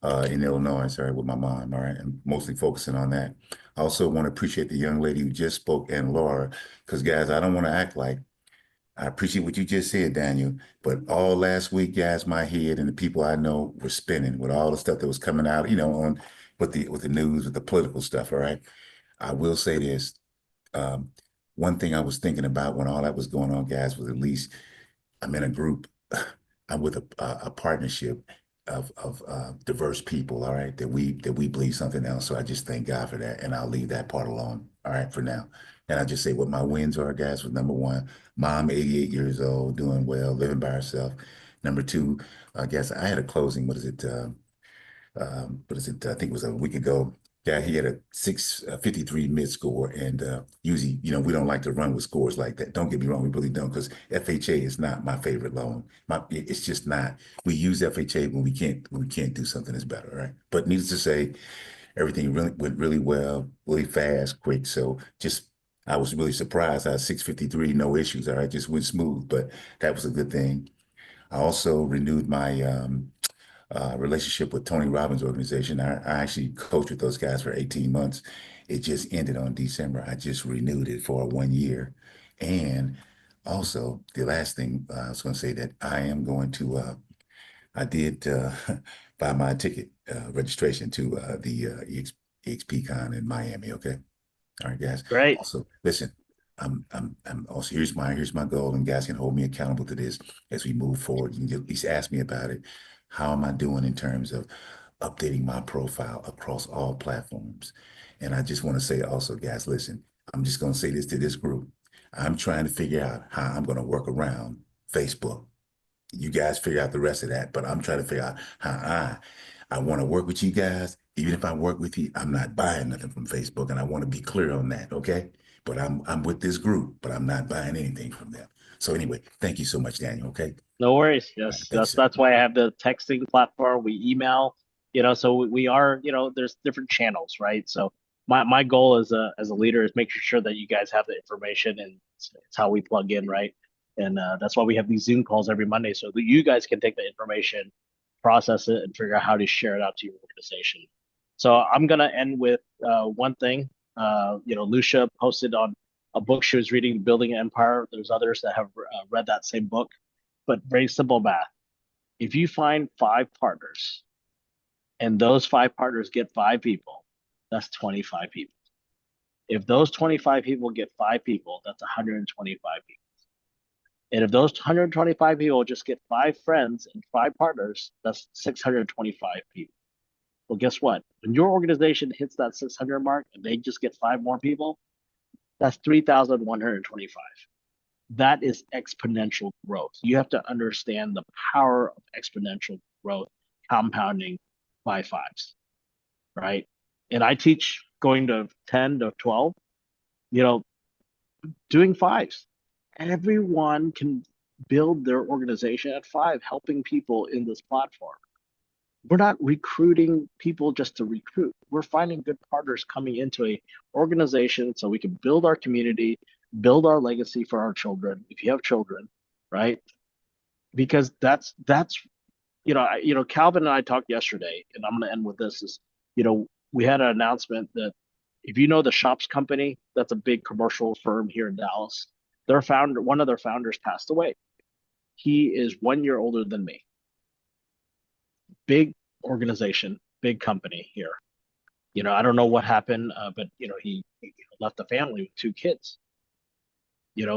in Illinois, with my mom, all right, and mostly focusing on that. I also want to appreciate the young lady who just spoke, and Laura, because guys, I don't want to act like I appreciate what you just said, Daniel, but all last week, guys, my head and the people I know were spinning with all the stuff that was coming out, on with the news, with the political stuff, all right? I will say this. One thing I was thinking about when all that was going on, guys, was at least I'm in a group, I'm with a partnership of diverse people, all right, that we believe something else. So I just thank God for that, and I'll leave that part alone, all right, for now. And I just say what my wins are, guys, was number one, mom, 88 years old, doing well, living by herself. Number two, I guess I had a closing, I think it was a week ago. Yeah, he had a 653 mid score, and usually, we don't like to run with scores like that. Don't get me wrong, we really don't, because FHA is not my favorite loan. It's just not. We use FHA when we can't do something that's better, right? But needless to say, everything really went really well, really fast, quick. So just I was really surprised. I had 6:53, no issues. All right, just went smooth, but that was a good thing. I also renewed my relationship with Tony Robbins organization. I actually coached with those guys for 18 months. It just ended on December. I just renewed it for 1 year. And also, the last thing I was going to say that I am going to, I did buy my ticket registration to the EXPCon in Miami. Okay. All right, guys. Great. Also, listen, I'm also here's my goal, and guys can hold me accountable to this as we move forward. You can at least ask me about it. How am I doing in terms of updating my profile across all platforms? And I just want to say also, guys, listen, I'm just going to say this to this group. I'm trying to figure out how I'm going to work around Facebook. You guys figure out the rest of that, but I'm trying to figure out how I want to work with you guys. Even if I work with you, I'm not buying nothing from Facebook, and I want to be clear on that, okay? But I'm with this group, but I'm not buying anything from them. So anyway, thank you so much, Daniel, okay? No worries. Yes, that's why I have the texting platform. We email, so we are, there's different channels, right? So my goal as a leader is making sure that you guys have the information, and it's how we plug in, right? And that's why we have these Zoom calls every Monday, so that you guys can take the information, process it, and figure out how to share it out to your organization. So I'm gonna end with one thing. Lucia posted on a book she was reading, Building an Empire. There's others that have read that same book, but very simple math. If you find 5 partners, and those 5 partners get 5 people, that's 25 people. If those 25 people get 5 people, that's 125 people. And if those 125 people just get 5 friends and 5 partners, that's 625 people. Well, guess what? When your organization hits that 600 mark and they just get 5 more people, that's 3,125. That is exponential growth. You have to understand the power of exponential growth, compounding by 5s, right? And I teach going to 10 to 12, doing 5s. Everyone can build their organization at 5, helping people in this platform. We're not recruiting people just to recruit. We're finding good partners coming into a organization so we can build our community, build our legacy for our children, if you have children, right? Because that's Calvin and I talked yesterday, and I'm going to end with this, is, we had an announcement that if you know the Shops Company, that's a big commercial firm here in Dallas, one of their founders passed away. He is 1 year older than me. Big organization, big company here. I don't know what happened, but he left the family with 2 kids.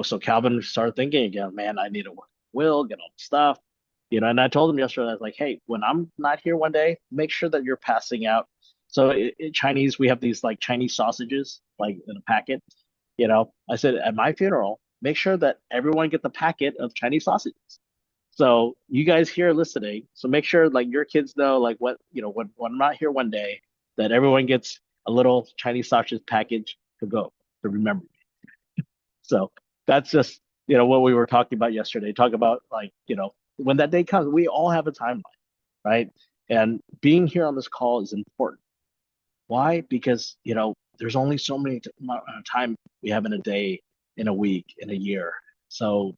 So Calvin started thinking again, man, I need to work will, get all the stuff. And I told him yesterday, I was like, hey, when I'm not here one day, make sure that you're passing out. So in Chinese, we have these like Chinese sausages, like in a packet. I said at my funeral, make sure that everyone get the packet of Chinese sausages. So you guys here listening, so make sure like your kids know, like when I'm not here one day, that everyone gets a little Chinese sausage package to remember me. So that's just, what we were talking about yesterday. Talk about like, when that day comes, we all have a timeline, right? And being here on this call is important. Why? Because, there's only so many time we have in a day, in a week, in a year. So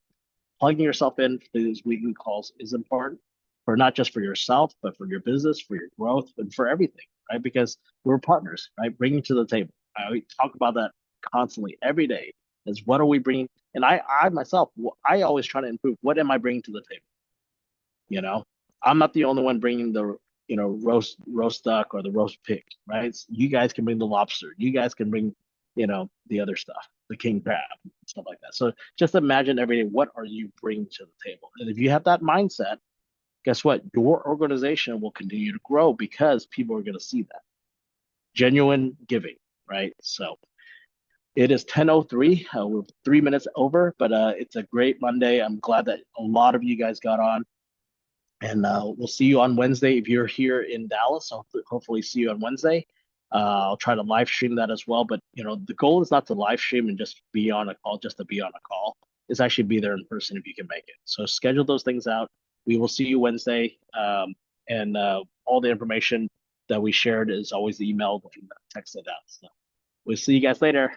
plugging yourself in for these weekly calls is important, for not just for yourself, but for your business, for your growth, and for everything, right? Because we're partners, right? Bringing to the table. I talk about that constantly every day, is what are we bringing? And I myself, I always try to improve. What am I bringing to the table? I'm not the only one bringing the, roast duck or the roast pig, right? So you guys can bring the lobster. You guys can bring, the other stuff, the king crab, stuff like that. So just imagine every day, what are you bringing to the table? And if you have that mindset, guess what? Your organization will continue to grow because people are going to see that. Genuine giving, right? So it is 10:03. We're 3 minutes over, but it's a great Monday. I'm glad that a lot of you guys got on. And we'll see you on Wednesday. If you're here in Dallas, I'll hopefully see you on Wednesday. I'll try to live stream that as well. But, the goal is not to live stream and just be on a call, just to be on a call. It's actually be there in person if you can make it. So schedule those things out. We will see you Wednesday. And all the information that we shared is always emailed and texted out. So we'll see you guys later.